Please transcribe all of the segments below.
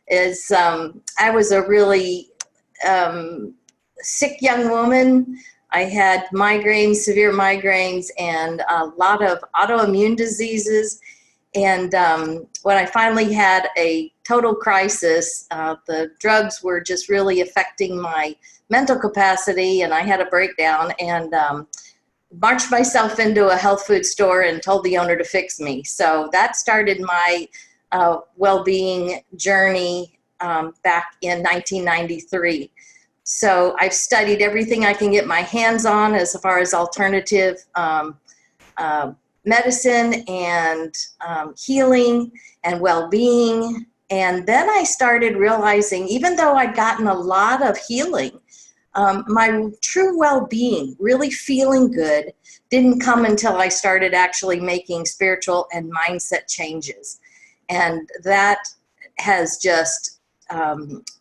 is I was a really sick young woman. I had migraines, severe migraines, and a lot of autoimmune diseases. And when I finally had a total crisis, the drugs were just really affecting my mental capacity, and I had a breakdown and marched myself into a health food store and told the owner to fix me. So that started my well-being journey back in 1993. So I've studied everything I can get my hands on as far as alternative medicine and healing and well-being. And then I started realizing, even though I'd gotten a lot of healing, my true well-being, really feeling good, didn't come until I started actually making spiritual and mindset changes. And that has just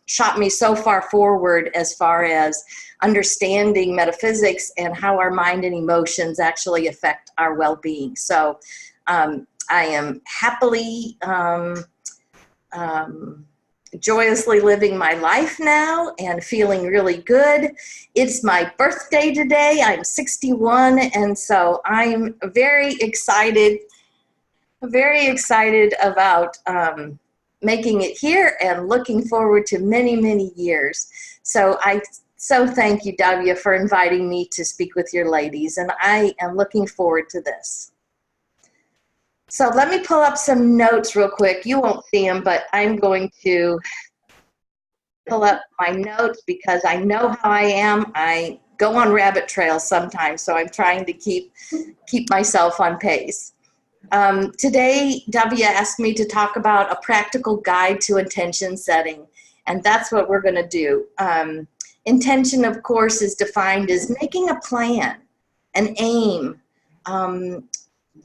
shot me so far forward as far as understanding metaphysics and how our mind and emotions actually affect our well-being. So I am happily, joyously living my life now and feeling really good. It's my birthday today. I'm 61, and so I'm very excited about making it here and looking forward to many, many years. So I thank you, Davia, for inviting me to speak with your ladies, and I am looking forward to this. So let me pull up some notes real quick. You won't see them, but I'm going to pull up my notes because I know how I am. I go on rabbit trails sometimes, so I'm trying to keep myself on pace. Today, Davia asked me to talk about a practical guide to intention setting, and that's what we're going to do. Intention, of course, is defined as making a plan, an aim,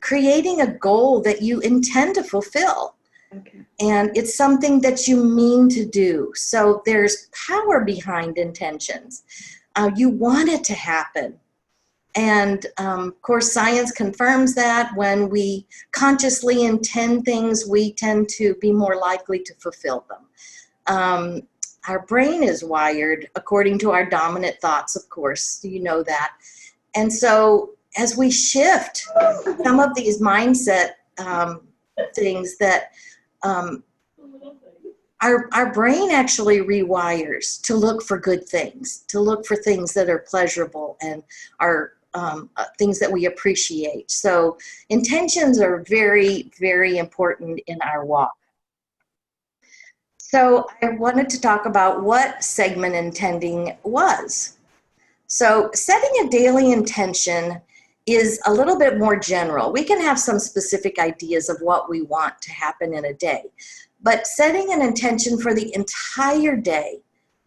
creating a goal that you intend to fulfill. Okay. And it's something that you mean to do. So there's power behind intentions. You want it to happen. And of course, science confirms that when we consciously intend things, we tend to be more likely to fulfill them. Our brain is wired according to our dominant thoughts, of course, you know that. And so as we shift some of these mindset things that our brain actually rewires to look for good things, to look for things that are pleasurable and are things that we appreciate. So intentions are very, very important in our walk. So I wanted to talk about what segment intending was. So setting a daily intention is a little bit more general. We can have some specific ideas of what we want to happen in a day, but setting an intention for the entire day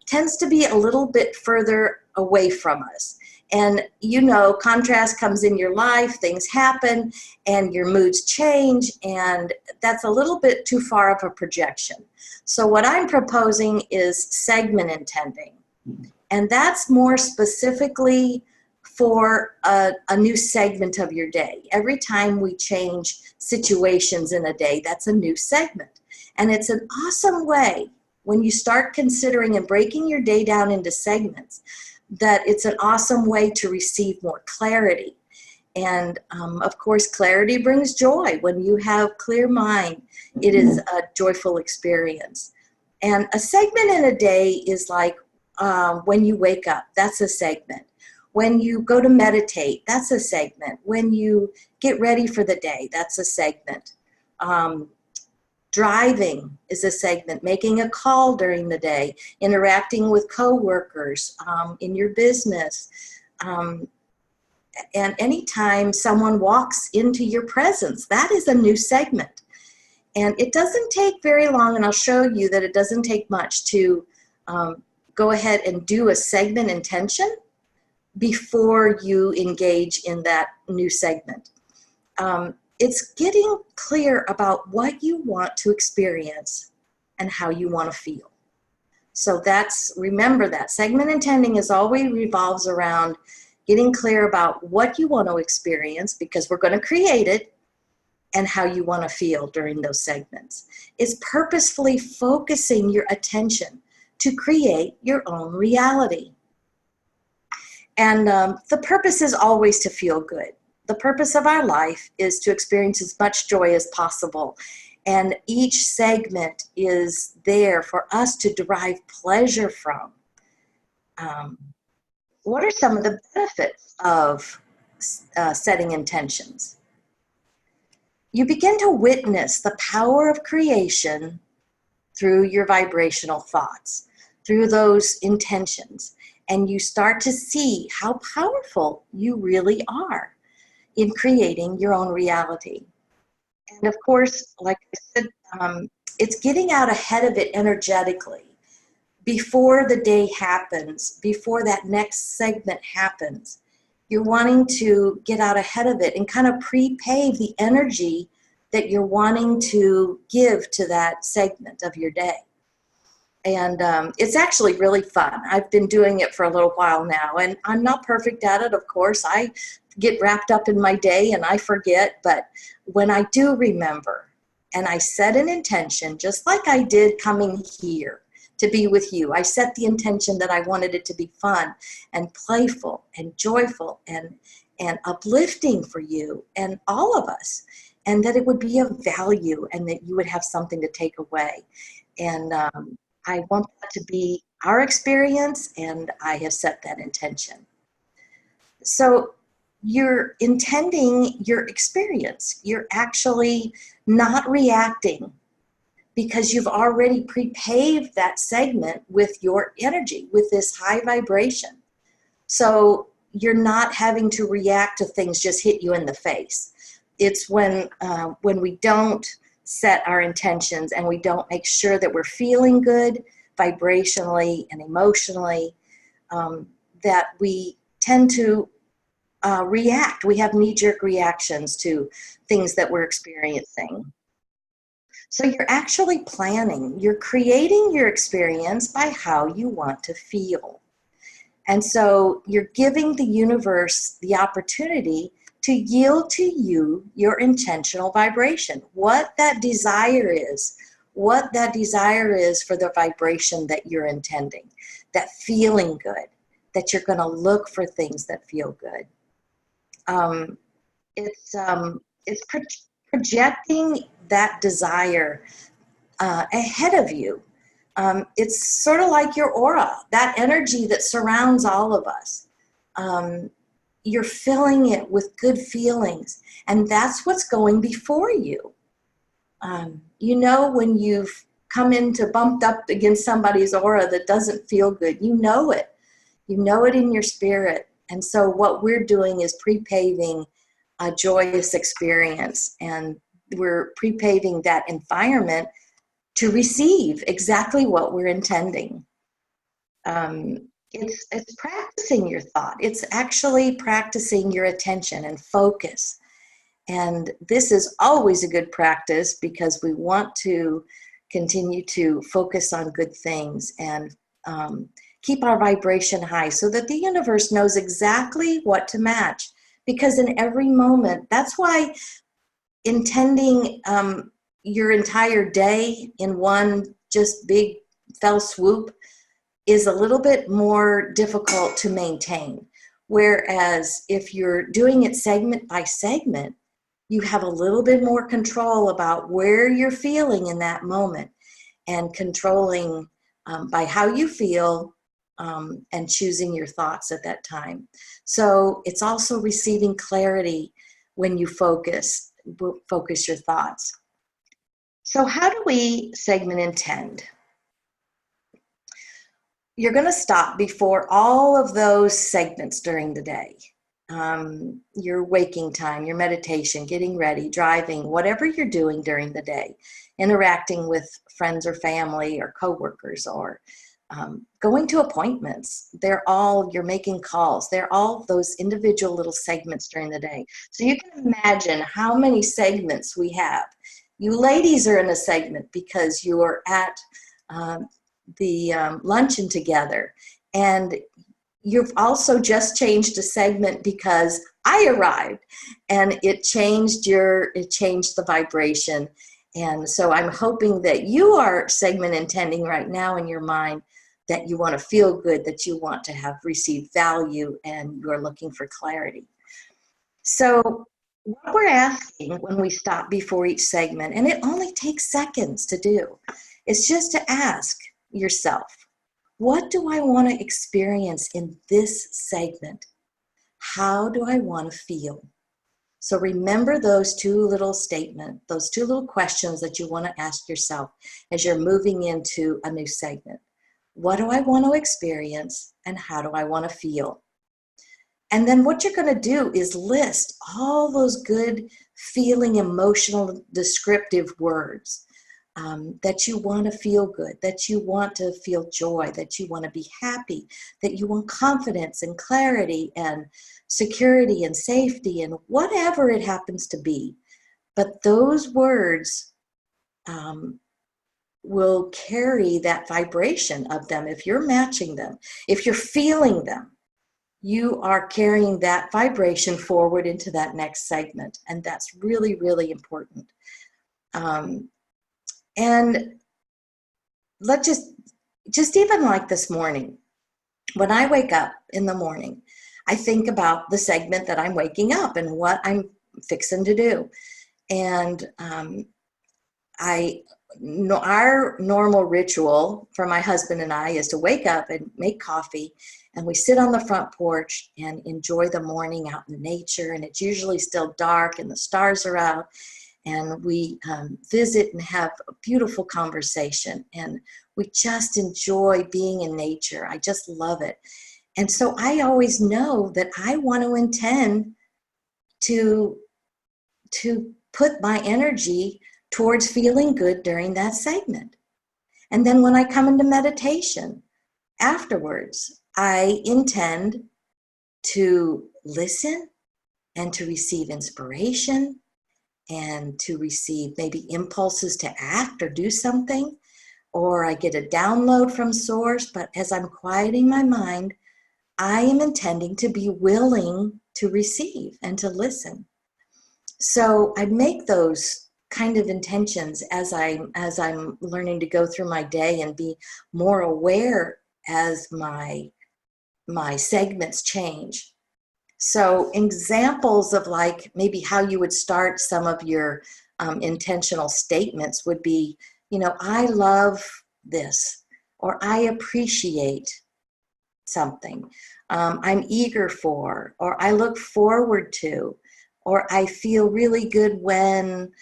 tends to be a little bit further away from us. And you know, contrast comes in your life, things happen, and your moods change, and that's a little bit too far of a projection. So what I'm proposing is segment intending, and that's more specifically for a new segment of your day. Every time we change situations in a day, that's a new segment. And it's an awesome way when you start considering and breaking your day down into segments, that it's an awesome way to receive more clarity. And of course, clarity brings joy. When you have clear mind, it is a joyful experience. And a segment in a day is like when you wake up, that's a segment. When you go to meditate, that's a segment. When you get ready for the day, that's a segment. Driving is a segment. Making a call during the day, interacting with coworkers, in your business. And anytime someone walks into your presence, that is a new segment. And it doesn't take very long, and I'll show you that it doesn't take much to go ahead and do a segment intention before you engage in that new segment. It's getting clear about what you want to experience and how you want to feel. So remember that. Segment intending is always revolves around getting clear about what you want to experience, because we're going to create it, and how you want to feel during those segments. It's purposefully focusing your attention to create your own reality. And the purpose is always to feel good. The purpose of our life is to experience as much joy as possible. And each segment is there for us to derive pleasure from. What are some of the benefits of setting intentions? You begin to witness the power of creation through your vibrational thoughts, through those intentions, and you start to see how powerful you really are in creating your own reality. And of course, like I said, it's getting out ahead of it energetically. Before the day happens, before that next segment happens, you're wanting to get out ahead of it and kind of pre-pave the energy that you're wanting to give to that segment of your day. And it's actually really fun. I've been doing it for a little while now, and I'm not perfect at it, of course. I get wrapped up in my day and I forget, but when I do remember and I set an intention, just like I did coming here to be with you, I set the intention that I wanted it to be fun and playful and joyful and uplifting for you and all of us, and that it would be of value and that you would have something to take away. And I want that to be our experience, and I have set that intention. So you're intending your experience. You're actually not reacting because you've already pre-paved that segment with your energy, with this high vibration. So you're not having to react to things just hit you in the face. It's when we don't set our intentions and we don't make sure that we're feeling good vibrationally and emotionally, that we tend to react. We have knee-jerk reactions to things that we're experiencing. So you're actually planning. You're creating your experience by how you want to feel. And so you're giving the universe the opportunity to yield to you your intentional vibration, what that desire is for the vibration that you're intending, that feeling good, that you're going to look for things that feel good. It's projecting that desire ahead of you. It's sort of like your aura, that energy that surrounds all of us. You're filling it with good feelings, and that's what's going before you. You know when you've come into bumped up against somebody's aura that doesn't feel good, you know it. You know it in your spirit. And so what we're doing is pre-paving a joyous experience, and we're pre-paving that environment to receive exactly what we're intending. It's practicing your thought. It's actually practicing your attention and focus. And this is always a good practice because we want to continue to focus on good things and keep our vibration high so that the universe knows exactly what to match. Because in every moment, that's why intending your entire day in one just big fell swoop is a little bit more difficult to maintain. Whereas if you're doing it segment by segment, you have a little bit more control about where you're feeling in that moment and controlling by how you feel and choosing your thoughts at that time. So it's also receiving clarity when you focus your thoughts. So how do we segment intend? You're going to stop before all of those segments during the day. Your waking time, your meditation, getting ready, driving, whatever you're doing during the day, interacting with friends or family or coworkers or going to appointments. You're making calls. They're all those individual little segments during the day. So you can imagine how many segments we have. You ladies are in a segment because you are at the luncheon together, and you've also just changed a segment because I arrived, and it changed the vibration. And so I'm hoping that you are segment intending right now in your mind that you want to feel good, that you want to have received value, and you're looking for clarity. So what we're asking when we stop before each segment, and it only takes seconds to do, is just to ask yourself, what do I want to experience in this segment? How do I want to feel? So remember those two little statements, those two little questions that you want to ask yourself as you're moving into a new segment. What do I want to experience, and how do I want to feel? And then what you're going to do is list all those good feeling, emotional, descriptive words that you want to feel good, that you want to feel joy, that you want to be happy, that you want confidence and clarity and security and safety and whatever it happens to be. But those words will carry that vibration of them. If you're matching them, if you're feeling them, you are carrying that vibration forward into that next segment. And that's really, really important. And let's just even like this morning, when I wake up in the morning, I think about the segment that I'm waking up and what I'm fixing to do. And our normal ritual for my husband and I is to wake up and make coffee, and we sit on the front porch and enjoy the morning out in nature. And it's usually still dark and the stars are out, and we visit and have a beautiful conversation, and we just enjoy being in nature. I just love it. And so I always know that I want to intend to put my energy towards feeling good during that segment. And then when I come into meditation afterwards, I intend to listen and to receive inspiration and to receive maybe impulses to act or do something, or I get a download from source. But as I'm quieting my mind, I am intending to be willing to receive and to listen. So I make those kind of intentions as I'm learning to go through my day and be more aware as my segments change. So examples of like maybe how you would start some of your intentional statements would be, I love this, or I appreciate something, I'm eager for, or I look forward to, or I feel really good when,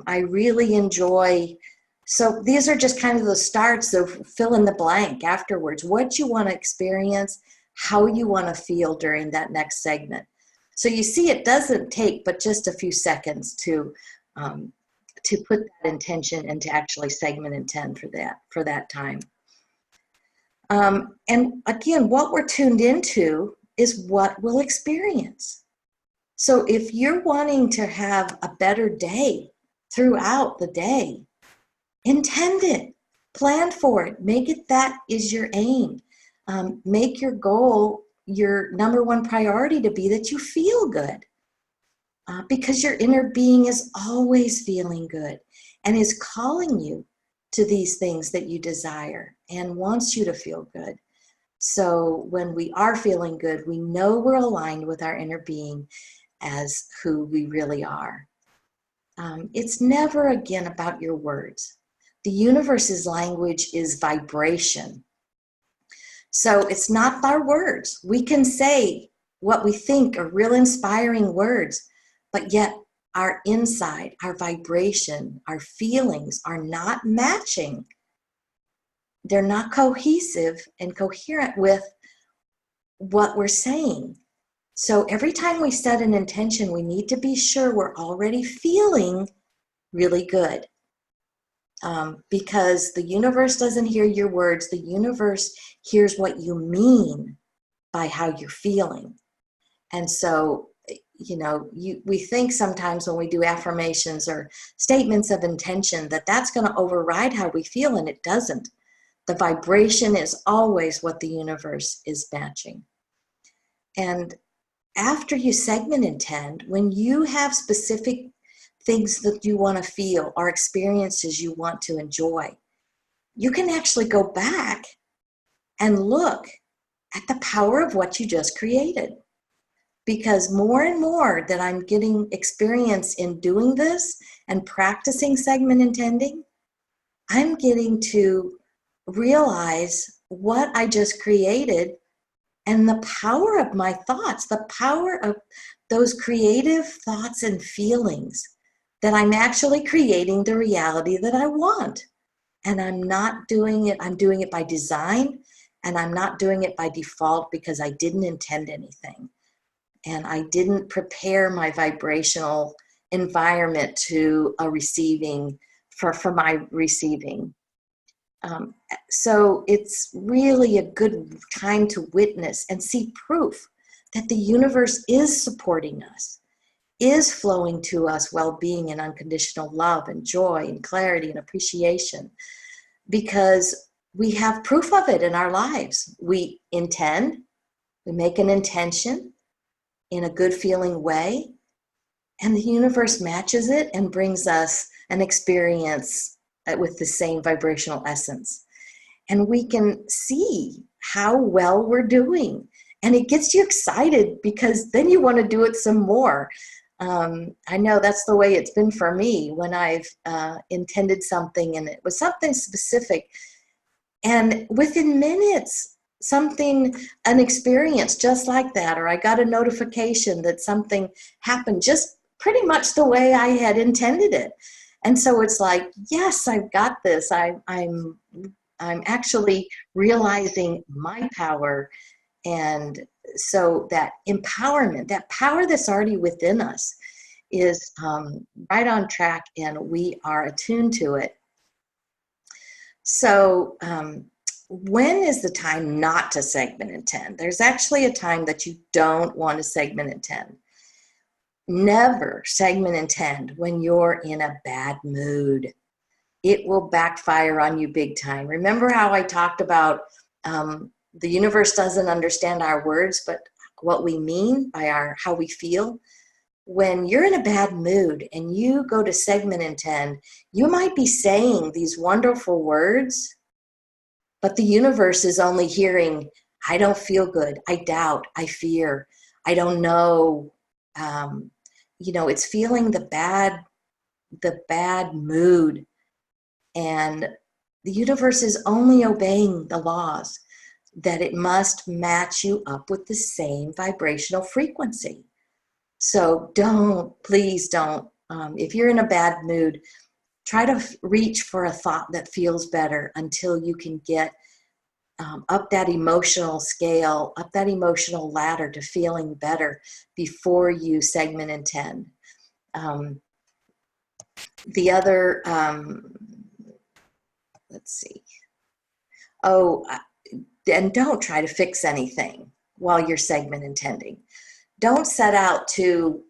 I really enjoy. So these are just kind of the starts of fill in the blank afterwards, what you want to experience, how you want to feel during that next segment. So you see, it doesn't take but just a few seconds to put that intention and to actually segment intend for that time. And again, what we're tuned into is what we'll experience. So if you're wanting to have a better day throughout the day, intend it, plan for it, make it that is your aim. Make your goal your number one priority to be that you feel good, because your inner being is always feeling good and is calling you to these things that you desire and wants you to feel good. So when we are feeling good, we know we're aligned with our inner being as who we really are. It's never, again, about your words. The universe's language is vibration. So it's not our words. We can say what we think are real inspiring words, but yet our inside, our vibration, our feelings are not matching. They're not cohesive and coherent with what we're saying. So every time we set an intention, we need to be sure we're already feeling really good. Because the universe doesn't hear your words. The universe hears what you mean by how you're feeling. And so, we think sometimes when we do affirmations or statements of intention that that's going to override how we feel, and it doesn't. The vibration is always what the universe is matching. And after you segment intend, when you have specific things that you want to feel or experiences you want to enjoy, you can actually go back and look at the power of what you just created. Because more and more that I'm getting experience in doing this and practicing segment intending, I'm getting to realize what I just created and the power of my thoughts, the power of those creative thoughts and feelings, that I'm actually creating the reality that I want. And I'm not doing it, I'm doing it by design, and I'm not doing it by default because I didn't intend anything. And I didn't prepare my vibrational environment to a receiving, for my receiving. So it's really a good time to witness and see proof that the universe is supporting us, is flowing to us well-being and unconditional love and joy and clarity and appreciation, because we have proof of it in our lives. We intend, we make an intention in a good feeling way, and the universe matches it and brings us an experience with the same vibrational essence. And we can see how well we're doing. And it gets you excited because then you want to do it some more. I know that's the way it's been for me when I've intended something and it was something specific. And within minutes, an experience just like that, or I got a notification that something happened just pretty much the way I had intended it. And so it's like, yes, I've got this. I'm actually realizing my power. And so that empowerment, that power that's already within us is right on track, and we are attuned to it. So when is the time not to segment intend? There's actually a time that you don't want to segment intend. Never segment intend when you're in a bad mood. It will backfire on you big time. Remember how I talked about the universe doesn't understand our words, but what we mean by how we feel? When you're in a bad mood and you go to segment intend, you might be saying these wonderful words, but the universe is only hearing, I don't feel good, I doubt, I fear, I don't know. It's feeling the bad mood. And the universe is only obeying the laws that it must match you up with the same vibrational frequency. So please don't, if you're in a bad mood, try to reach for a thought that feels better until you can get up that emotional scale, up that emotional ladder to feeling better before you segment intend. The other, let's see. And don't try to fix anything while you're segment intending. Don't set out to,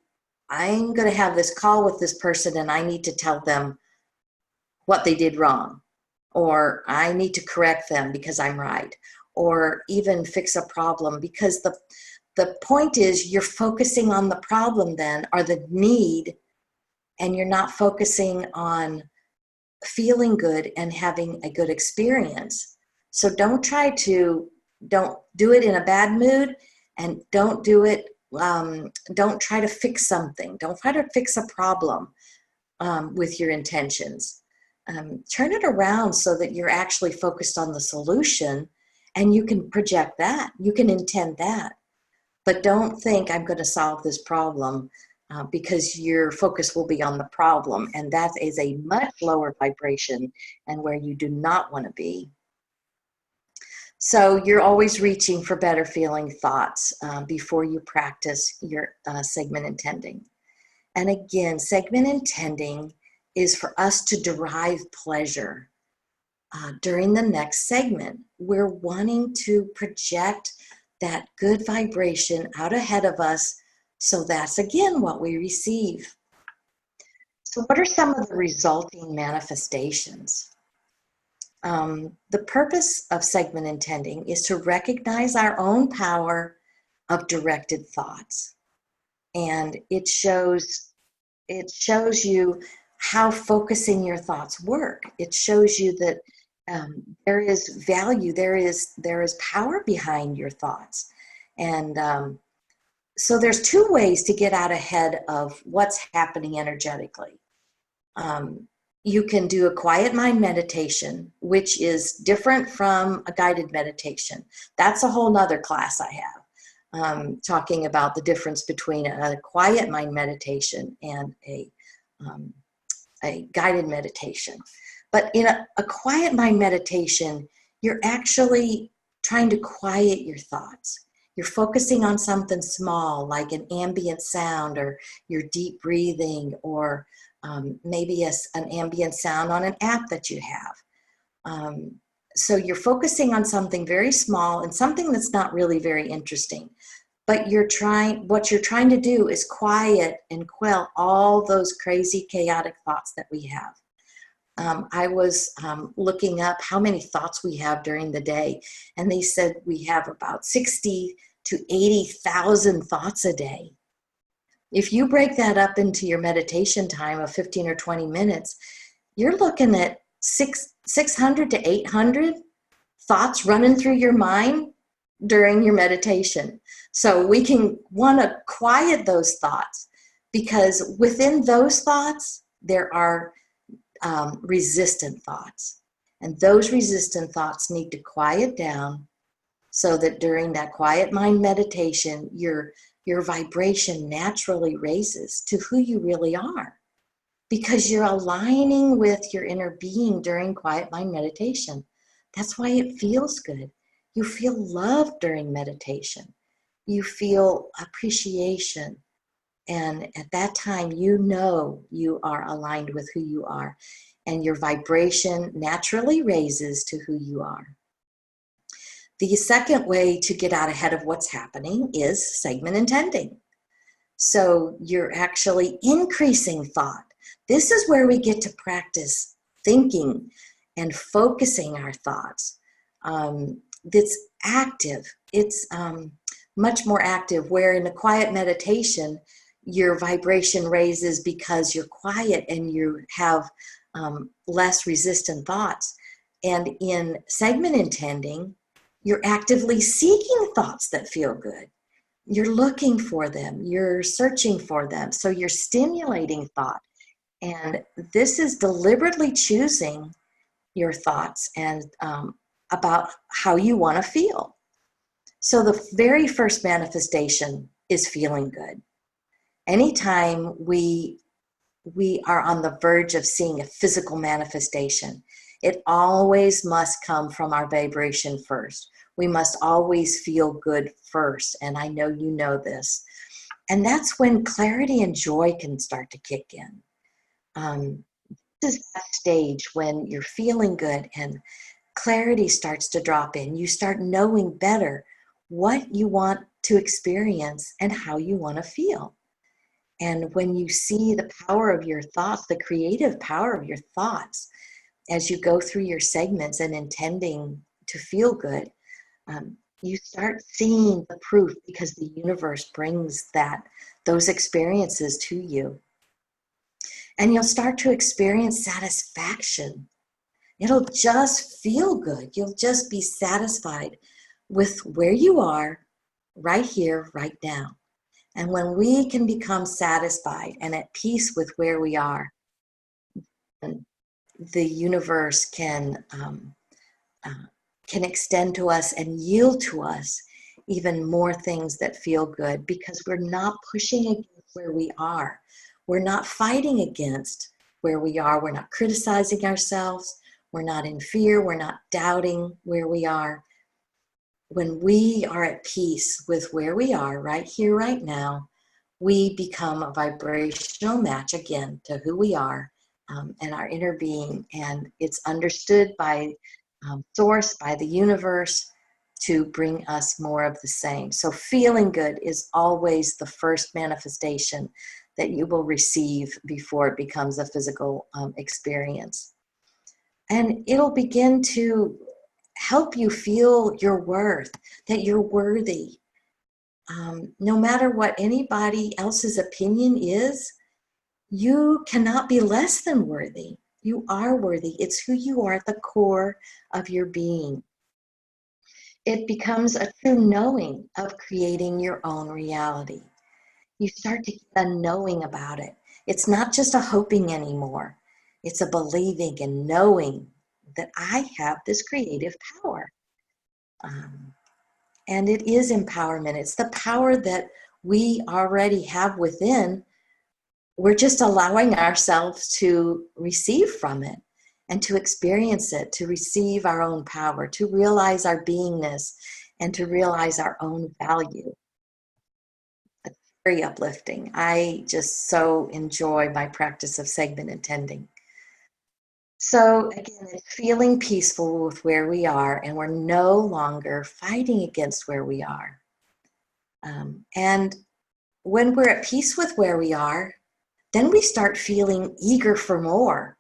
I'm going to have this call with this person and I need to tell them what they did wrong, or I need to correct them because I'm right, or even fix a problem, because the point is you're focusing on the problem then, or the need, and you're not focusing on feeling good and having a good experience. So don't do it in a bad mood, and don't do it, don't try to fix something. Don't try to fix a problem with your intentions. Turn it around so that you're actually focused on the solution, and you can project that. You can intend that. But don't think I'm going to solve this problem, because your focus will be on the problem, and that is a much lower vibration and where you do not want to be. So you're always reaching for better feeling thoughts before you practice your segment intending. And again, segment intending is for us to derive pleasure. During the next segment, we're wanting to project that good vibration out ahead of us. So that's, again, what we receive. So what are some of the resulting manifestations? The purpose of segment intending is to recognize our own power of directed thoughts. And it shows you how focusing your thoughts work. It shows you that there is value, there is power behind your thoughts. And so there's two ways to get out ahead of what's happening energetically. You can do a quiet mind meditation, which is different from a guided meditation. That's a whole nother class I have, talking about the difference between a quiet mind meditation and a guided meditation. But in a quiet mind meditation, you're actually trying to quiet your thoughts. You're focusing on something small, like an ambient sound, or your deep breathing, or maybe an ambient sound on an app that you have. So you're focusing on something very small and something that's not really very interesting. But what you're trying to do is quiet and quell all those crazy, chaotic thoughts that we have. I was looking up how many thoughts we have during the day, and they said we have about 60 to 80,000 thoughts a day. If you break that up into your meditation time of 15 or 20 minutes, you're looking at 600 to 800 thoughts running through your mind during your meditation. So we can want to quiet those thoughts, because within those thoughts, there are resistant thoughts. And those resistant thoughts need to quiet down so that during that quiet mind meditation, your vibration naturally raises to who you really are, because you're aligning with your inner being during quiet mind meditation. That's why it feels good. You feel love during meditation. You feel appreciation. And at that time, you know you are aligned with who you are, and your vibration naturally raises to who you are. The second way to get out ahead of what's happening is segment intending. So you're actually increasing thought. This is where we get to practice thinking and focusing our thoughts. That's active. It's much more active, where in a quiet meditation, your vibration raises because you're quiet and you have less resistant thoughts. And in segment intending, you're actively seeking thoughts that feel good. You're looking for them. You're searching for them. So you're stimulating thought. And this is deliberately choosing your thoughts and about how you want to feel. So the very first manifestation is feeling good. Anytime we are on the verge of seeing a physical manifestation, it always must come from our vibration first. We must always feel good first, and I know you know this. And that's when clarity and joy can start to kick in. This is that stage when you're feeling good and clarity starts to drop in. You start knowing better what you want to experience and how you want to feel. And when you see the power of your thoughts, the creative power of your thoughts, as you go through your segments and intending to feel good, you start seeing the proof, because the universe brings those experiences to you. And you'll start to experience satisfaction. It'll just feel good. You'll just be satisfied with where you are right here, right now. And when we can become satisfied and at peace with where we are, the universe can extend to us and yield to us even more things that feel good, because we're not pushing against where we are. We're not fighting against where we are. We're not criticizing ourselves. We're not in fear. We're not doubting where we are. When we are at peace with where we are right here, right now, we become a vibrational match again to who we are and our inner being. And it's understood by Source, by the universe, to bring us more of the same. So feeling good is always the first manifestation that you will receive before it becomes a physical experience. And it'll begin to help you feel your worth, that you're worthy. No matter what anybody else's opinion is, you cannot be less than worthy. You are worthy. It's who you are at the core of your being. It becomes a true knowing of creating your own reality. You start to get a knowing about it. It's not just a hoping anymore. It's a believing and knowing that I have this creative power. And it is empowerment. It's the power that we already have within. We're just allowing ourselves to receive from it and to experience it, to receive our own power, to realize our beingness, and to realize our own value. It's very uplifting. I just so enjoy my practice of segment intending. So again, it's feeling peaceful with where we are, and we're no longer fighting against where we are. And when we're at peace with where we are, then we start feeling eager for more.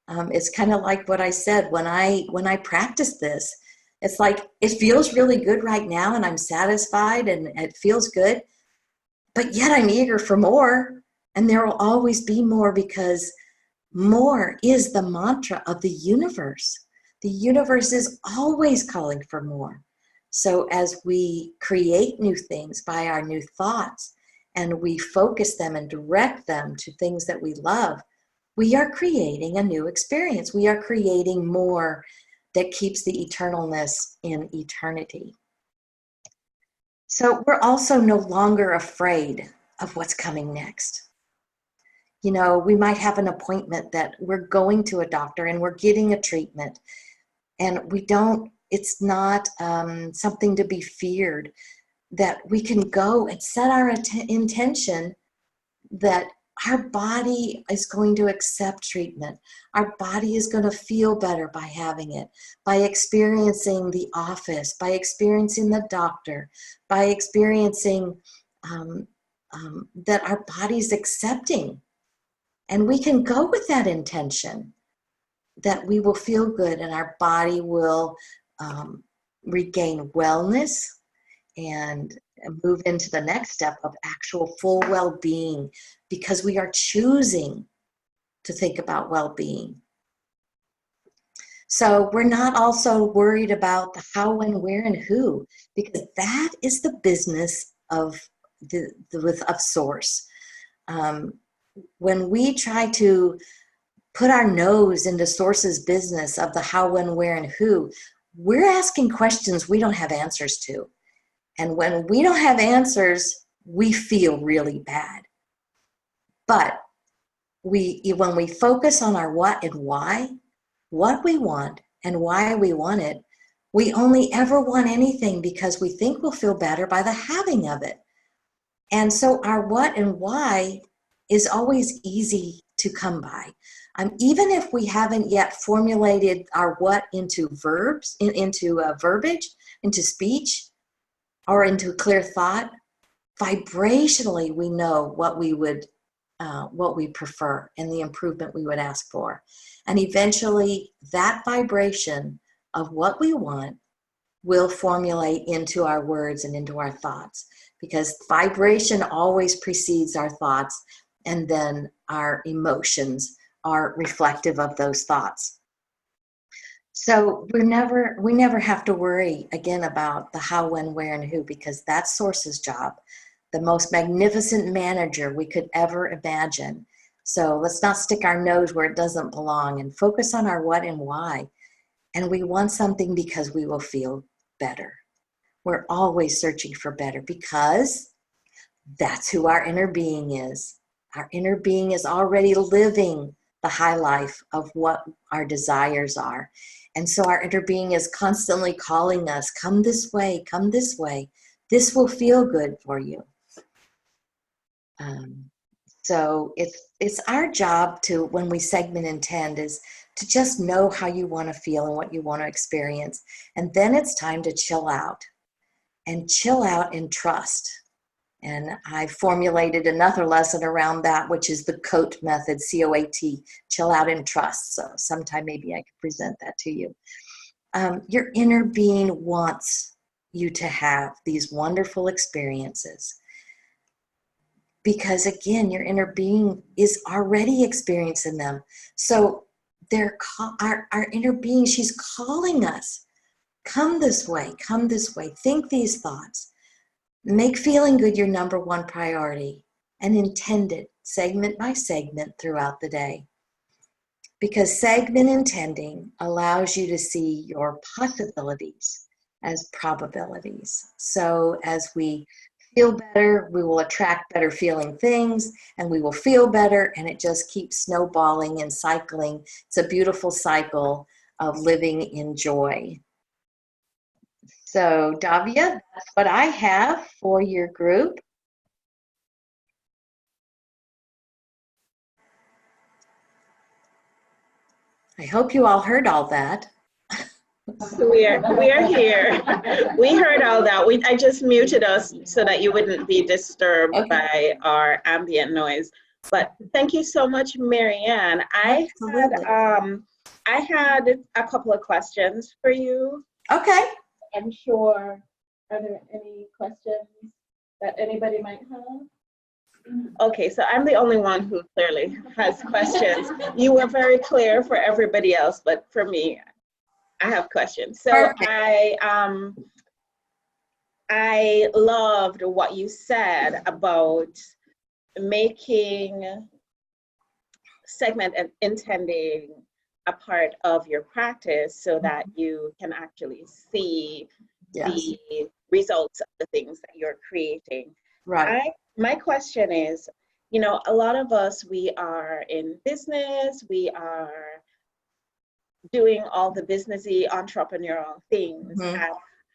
It's kind of like what I said when I practice this. It's like it feels really good right now, and I'm satisfied, and it feels good. But yet I'm eager for more, and there will always be more, because more is the mantra of the universe. The universe is always calling for more. So as we create new things by our new thoughts, and we focus them and direct them to things that we love, we are creating a new experience. We are creating more that keeps the eternalness in eternity. So we're also no longer afraid of what's coming next. You know, we might have an appointment that we're going to a doctor and we're getting a treatment, and it's not something to be feared, that we can go and set our intention that our body is going to accept treatment. Our body is going to feel better by having it, by experiencing the office, by experiencing the doctor, by experiencing that our body's accepting. And we can go with that intention that we will feel good and our body will regain wellness and move into the next step of actual full well-being, because we are choosing to think about well-being. So we're not also worried about the how, when, where, and who, because that is the business of of Source. When we try to put our nose into Source's business of the how, when, where, and who, we're asking questions we don't have answers to. And when we don't have answers, we feel really bad. But when we focus on our what and why, what we want and why we want it, we only ever want anything because we think we'll feel better by the having of it. And so our what and why is always easy to come by. Even if we haven't yet formulated our what into verbs, into verbiage, into speech, or into clear thought, vibrationally we know what we prefer and the improvement we would ask for. And eventually that vibration of what we want will formulate into our words and into our thoughts, because vibration always precedes our thoughts, and then our emotions are reflective of those thoughts. So we never have to worry again about the how, when, where, and who, because that's Source's job, the most magnificent manager we could ever imagine. So let's not stick our nose where it doesn't belong and focus on our what and why. And we want something because we will feel better. We're always searching for better, because that's who our inner being is. Our inner being is already living the high life of what our desires are. And so our inner being is constantly calling us, come this way, come this way. This will feel good for you. So it's our job to, when we segment intend, is to just know how you want to feel and what you want to experience. And then it's time to chill out and trust. And I formulated another lesson around that, which is the COAT method, C-O-A-T, chill out and trust. So sometime maybe I could present that to you. Your inner being wants you to have these wonderful experiences. Because again, your inner being is already experiencing them. So our inner being, she's calling us. Come this way, think these thoughts. Make feeling good your number one priority and intend it segment by segment throughout the day. Because segment intending allows you to see your possibilities as probabilities. So as we feel better, we will attract better feeling things, and we will feel better, and it just keeps snowballing and cycling. It's a beautiful cycle of living in joy. So Davia, that's what I have for your group. I hope you all heard all that. We're here. We heard all that. I just muted us so that you wouldn't be disturbed by our ambient noise. But thank you so much, MaryAnn. I had a couple of questions for you. Okay. I'm sure. Are there any questions that anybody might have? Okay, so I'm the only one who clearly has questions. You were very clear for everybody else, but for me, I have questions. So perfect. I loved what you said about making segment and intending a part of your practice so that you can actually see the results of the things that you're creating. Right. My question is, you know, a lot of us, we are in business, we are doing all the businessy entrepreneurial things. And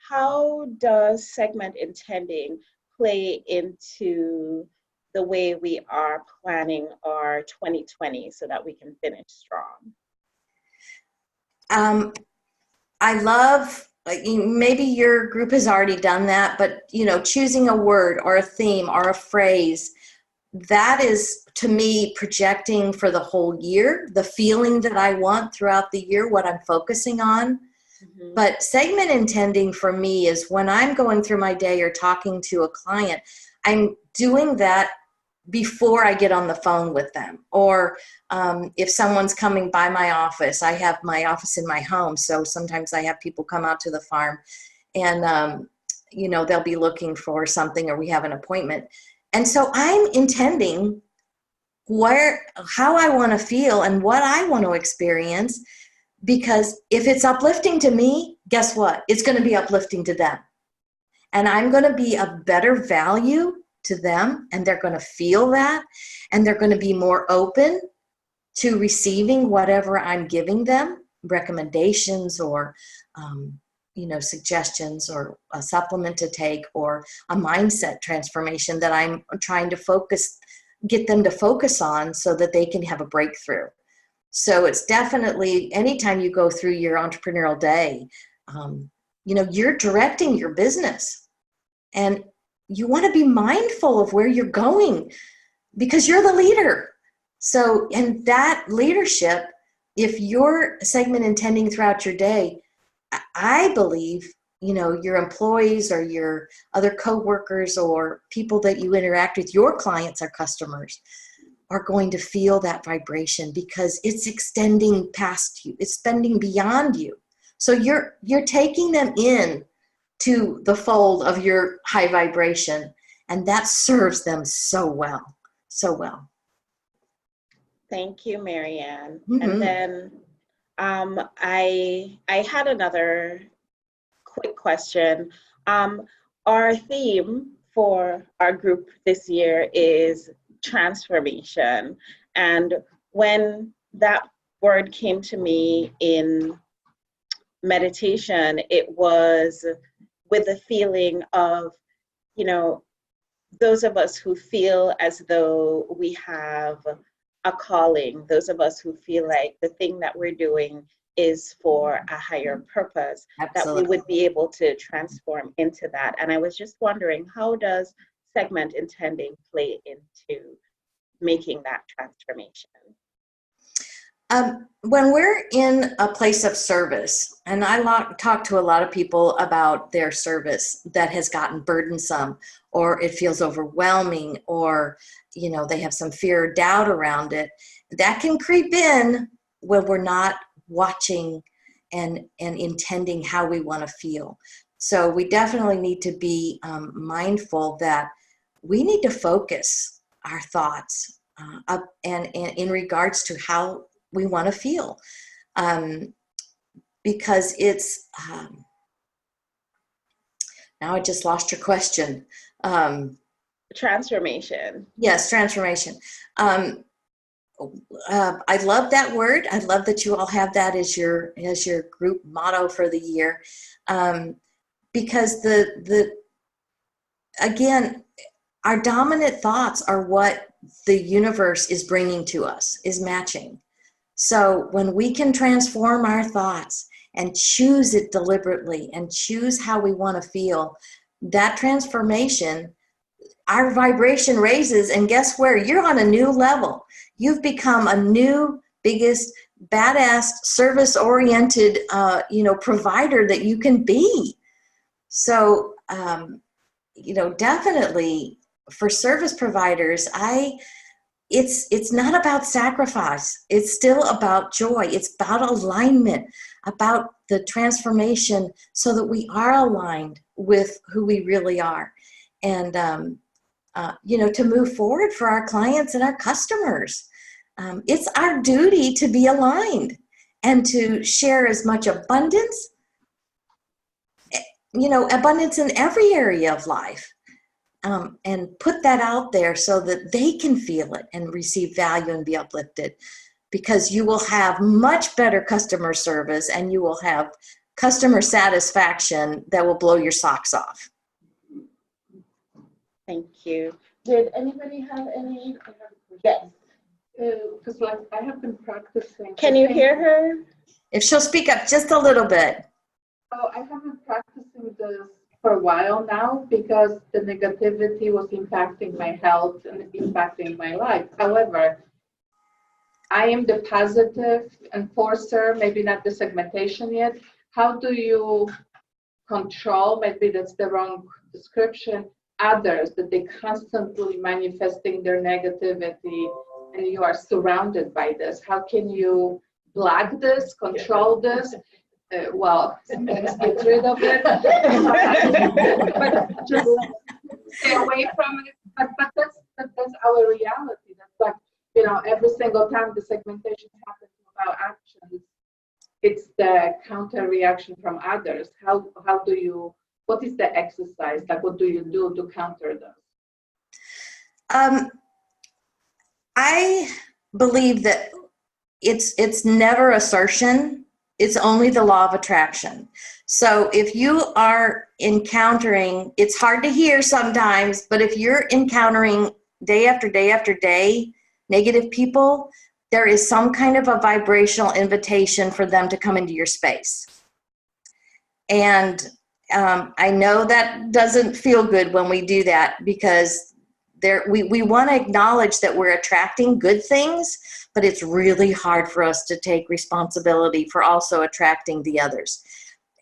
how does segment intending play into the way we are planning our 2020 so that we can finish strong? I love, maybe your group has already done that, but you know, choosing a word or a theme or a phrase, that is to me projecting for the whole year, the feeling that I want throughout the year, what I'm focusing on. But segment intending for me is when I'm going through my day or talking to a client, I'm doing that before I get on the phone with them. Or if someone's coming by my office, I have my office in my home. So sometimes I have people come out to the farm and, you know, they'll be looking for something or we have an appointment. And so I'm intending how I want to feel and what I want to experience, because if it's uplifting to me, guess what? It's going to be uplifting to them. And I'm going to be of better value to them, and they're going to feel that, and they're going to be more open to receiving whatever I'm giving them, recommendations or you know, suggestions or a supplement to take or a mindset transformation that I'm trying to get them to focus on so that they can have a breakthrough. So it's definitely, anytime you go through your entrepreneurial day, you know, you're directing your business and you want to be mindful of where you're going because you're the leader. So in that leadership, if you're segment intending throughout your day, I believe, you know, your employees or your other coworkers or people that you interact with, your clients or customers, are going to feel that vibration because it's extending past you. It's spending beyond you. So you're taking them in to the fold of your high vibration, and that serves them so well, so well. Thank you, MaryAnn. And then I had another quick question. Our theme for our group this year is transformation. And when that word came to me in meditation, it was with the feeling of, you know, those of us who feel as though we have a calling, those of us who feel like the thing that we're doing is for a higher purpose, that we would be able to transform into that. And I was just wondering, how does segment intending play into making that transformation? When we're in a place of service, and I talk to a lot of people about their service that has gotten burdensome, or it feels overwhelming, or they have some fear or doubt around it, that can creep in when we're not watching and intending how we want to feel. So we definitely need to be mindful that we need to focus our thoughts and in regards to how we want to feel, because it's now I just lost your question. Transformation. Yes, transformation. I love that word. I love that you all have that as your group motto for the year, because again, our dominant thoughts are what the universe is bringing to us, is matching. So when we can transform our thoughts and choose it deliberately and choose how we want to feel, that transformation, our vibration raises, and guess where? You're on a new level. You've become a new, biggest, badass, service-oriented, provider that you can be. So, definitely for service providers, it's not about sacrifice. It's still about joy. It's about alignment, about the transformation so that we are aligned with who we really are. And, to move forward for our clients and our customers. It's our duty to be aligned and to share as much abundance, abundance in every area of life. And put that out there so that they can feel it and receive value and be uplifted, because you will have much better customer service and you will have customer satisfaction that will blow your socks off. Thank you. Did anybody have any? Yes. Because I have been practicing. Can you hear her? If she'll speak up just a little bit. So I have been practicing this for a while now because the negativity was impacting my health and impacting my life. However, I am the positive enforcer, maybe not the segmentation yet. How do you control, maybe that's the wrong description, others that they constantly manifesting their negativity and you are surrounded by this? How can you block this, control this? Sometimes get rid of it, but just stay away from it. But that's our reality. That's like, every single time the segmentation happens without action, it's the counter reaction from others. What is the exercise? Like, what do you do to counter those? I believe that it's never assertion. It's only the law of attraction. So if you are encountering, it's hard to hear sometimes, but if you're encountering day after day after day negative people, there is some kind of a vibrational invitation for them to come into your space. And I know that doesn't feel good when we do that, because we want to acknowledge that we're attracting good things, but it's really hard for us to take responsibility for also attracting the others.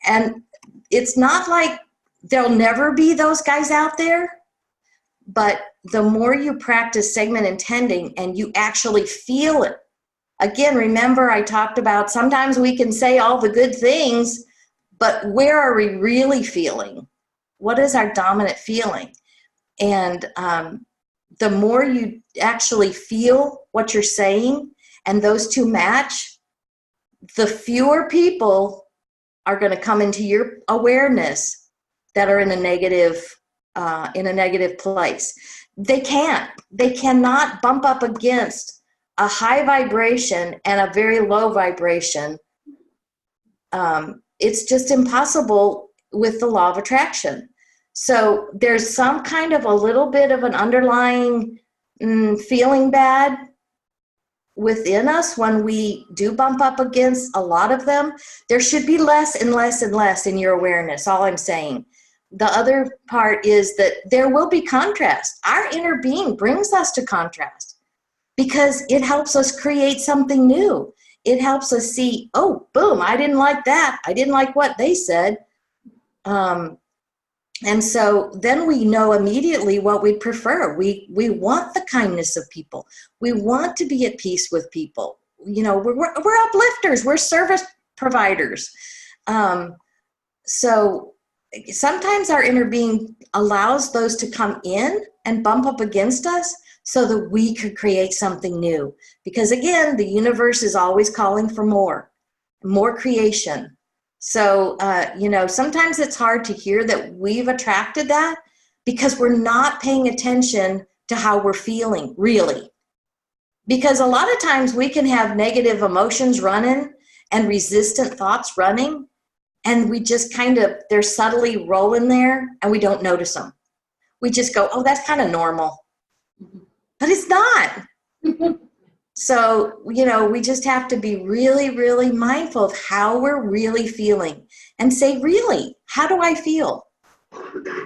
And it's not like there'll never be those guys out there, but the more you practice segment intending and you actually feel it. Again, remember I talked about sometimes we can say all the good things, but where are we really feeling? What is our dominant feeling? And the more you actually feel what you're saying and those two match, the fewer people are going to come into your awareness that are in a negative place. They cannot bump up against a high vibration and a very low vibration. It's just impossible with the law of attraction. So there's some kind of a little bit of an underlying feeling bad within us when we do bump up against a lot of them. There should be less and less and less in your awareness, all I'm saying. the other part is that there will be contrast. Our inner being brings us to contrast because it helps us create something new. It helps us see, oh, boom, I didn't like that. I didn't like what they said. And so then we know immediately what we prefer. We want the kindness of people. We want to be at peace with people. You know, we're uplifters. We're service providers. So sometimes our inner being allows those to come in and bump up against us so that we could create something new. Because again, the universe is always calling for more creation. So, you know, sometimes it's hard to hear that we've attracted that because we're not paying attention to how we're feeling, really. Because a lot of times we can have negative emotions running and resistant thoughts running, and we just kind of, they're subtly rolling there and we don't notice them. We just go, oh, that's kind of normal. But it's not. So, you know, we just have to be really, really mindful of how we're really feeling and say, really, how do I feel?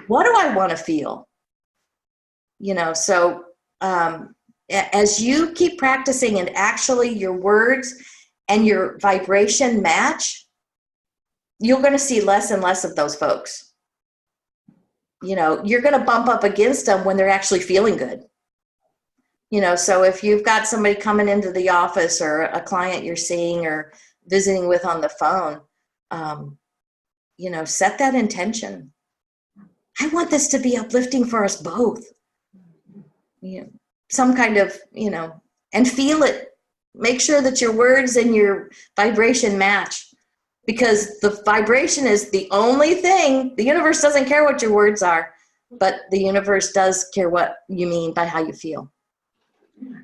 What do I want to feel? You know, so as you keep practicing and actually your words and your vibration match, you're going to see less and less of those folks. You know, you're going to bump up against them when they're actually feeling good. You know, so if you've got somebody coming into the office or a client you're seeing or visiting with on the phone, you know, set that intention. I want this to be uplifting for us both. You know, some kind of, you know, and feel it. Make sure that your words and your vibration match, because the vibration is the only thing. The universe doesn't care what your words are, but the universe does care what you mean by how you feel.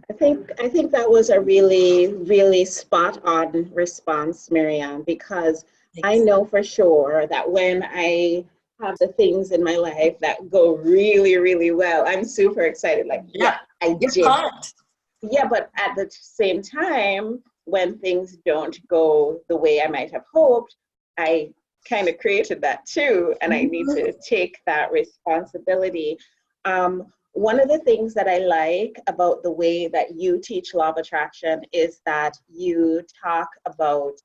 I think that was a really, really spot on response, MaryAnn, because I know for sure that when I have the things in my life that go really, really well, I'm super excited. Like, yeah, I did. Yeah, but at the same time, when things don't go the way I might have hoped, I kind of created that too, and I need to take that responsibility. One of the things that I like about the way that you teach law of attraction is that you talk about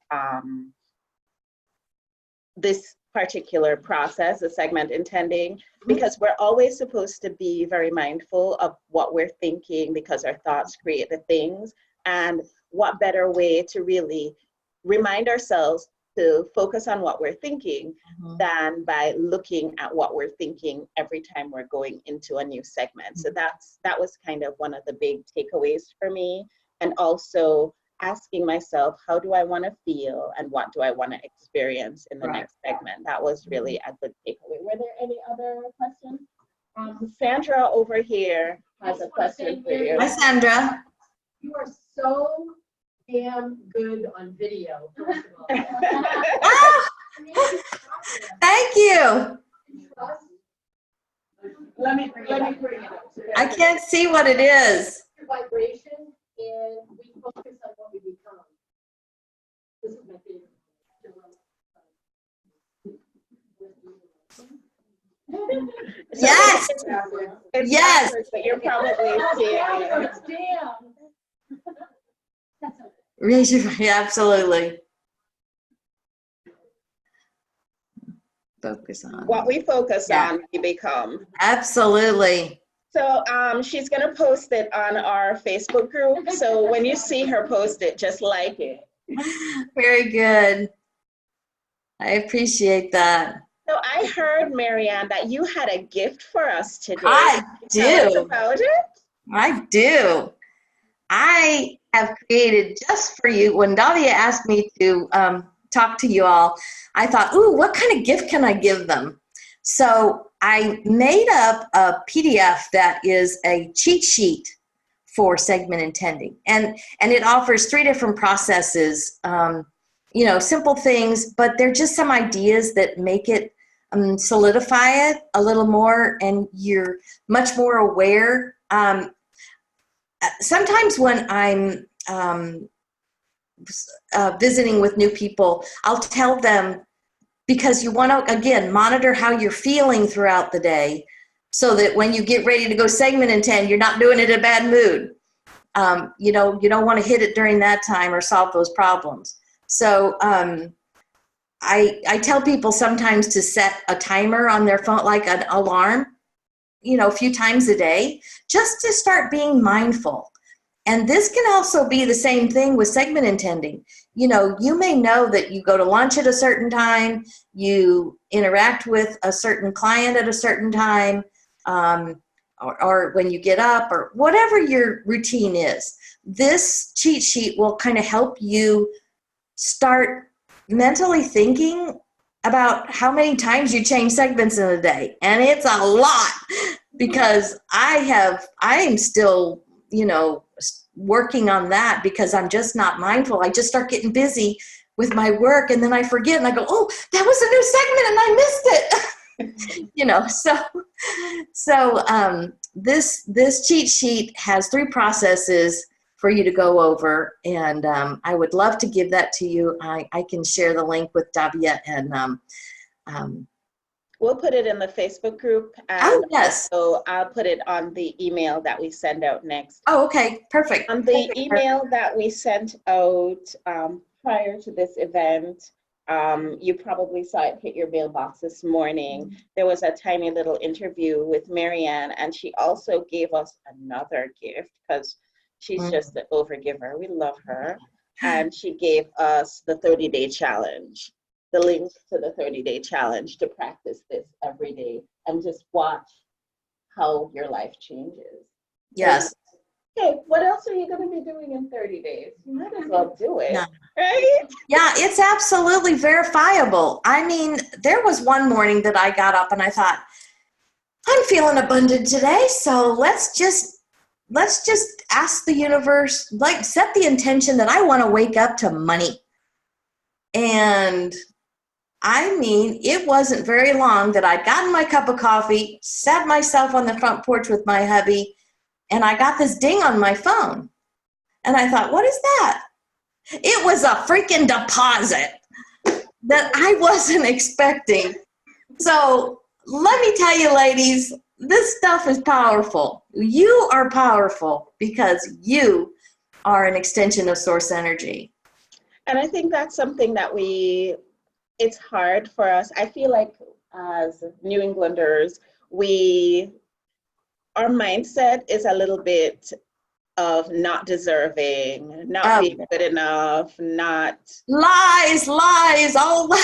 this particular process, the segment intending, because we're always supposed to be very mindful of what we're thinking because our thoughts create the things. And what better way to really remind ourselves to focus on what we're thinking than by looking at what we're thinking every time we're going into a new segment. So that was kind of one of the big takeaways for me. And also asking myself, how do I want to feel and what do I want to experience in the next segment? That was really a good takeaway. Were there any other questions? Sandra over here has a question for you. Hi, Sandra. You are so damn good on video, first of all. Thank you. Let me bring it up. I can't see what it is. Your vibration, and we focus on what we become. This is my favorite. Yes. It's Yes. But you're probably seeing. Damn. Raise your hand. Absolutely. Focus on What we focus on, we become. Absolutely. So she's going to post it on our Facebook group. So when you see her post it, just like it. Very good. I appreciate that. So I heard, MaryAnn, that you had a gift for us today. I do. Tell us about it. I do. I have created just for you. When Davia asked me to talk to you all, I thought, ooh, what kind of gift can I give them? So I made up a PDF that is a cheat sheet for segment intending. And it offers 3 different processes, you know, simple things, but they're just some ideas that make it solidify it a little more, and you're much more aware. Sometimes when I'm visiting with new people, I'll tell them because you want to, again, monitor how you're feeling throughout the day so that when you get ready to go segment in 10, you're not doing it in a bad mood. You don't want to hit it during that time or solve those problems. So I tell people sometimes to set a timer on their phone, like an alarm, a few times a day, just to start being mindful. And this can also be the same thing with segment intending. You may know that you go to lunch at a certain time, you interact with a certain client at a certain time, or when you get up, or whatever your routine is. This cheat sheet will kind of help you start mentally thinking about how many times you change segments in a day. And it's a lot, because I am still, working on that, because I'm just not mindful. I just start getting busy with my work, and then I forget, and I go, oh, that was a new segment and I missed it. So this cheat sheet has 3 processes for you to go over, and I would love to give that to you. I can share the link with Davia, and we'll put it in the Facebook group, and so I'll put it on the email that we send out next. Oh, okay, perfect. On the email that we sent out prior to this event, you probably saw it hit your mailbox this morning. There was a tiny little interview with MaryAnn, and she also gave us another gift, because she's just an overgiver. We love her. And she gave us the 30-day challenge, the link to the 30-day challenge to practice this every day and just watch how your life changes. Yes. Okay, what else are you going to be doing in 30 days? You might as well do it, right? Yeah, it's absolutely verifiable. I mean, there was one morning that I got up and I thought, I'm feeling abundant today, so let's just ask the universe, like, set the intention that I want to wake up to money. And I mean, it wasn't very long that I'd gotten my cup of coffee, sat myself on the front porch with my hubby, and I got this ding on my phone. And I thought, what is that? It was a freaking deposit that I wasn't expecting. So let me tell you, ladies, this stuff is powerful. You are powerful because you are an extension of source energy. And I think that's something that it's hard for us. I feel like as New Englanders, our mindset is a little bit of not deserving, not being good enough, not... Lies, all lies.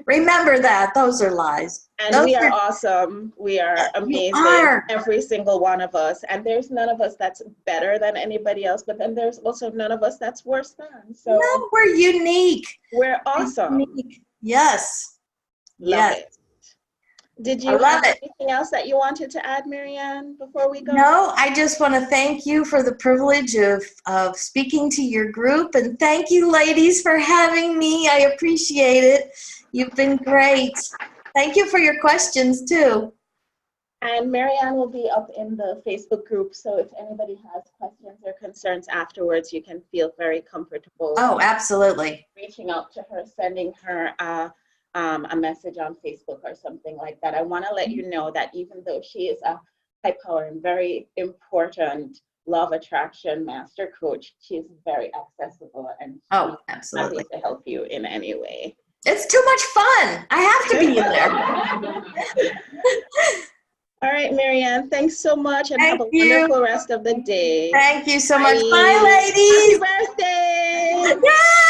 Remember that. Those are lies. And we are awesome. We are amazing. Every single one of us. And there's none of us that's better than anybody else, but then there's also none of us that's worse than. So no, we're unique. We're awesome. Unique. Yes. Love it. Did you have anything else that you wanted to add, MaryAnn, before we go? No, I just want to thank you for the privilege of speaking to your group. And thank you, ladies, for having me. I appreciate it. You've been great. Thank you for your questions, too. And MaryAnn will be up in the Facebook group, so if anybody has questions or concerns afterwards, you can feel very comfortable. Oh, absolutely. Reaching out to her, sending her a message on Facebook or something like that. I want to let you know that even though she is a high power and very important law of attraction master coach, she is very accessible and absolutely happy to help you in any way. It's too much fun. I have to be in there. All right, MaryAnn, thanks so much, and have a wonderful rest of the day. Thank you so much. Bye, ladies. Happy birthday. Yay!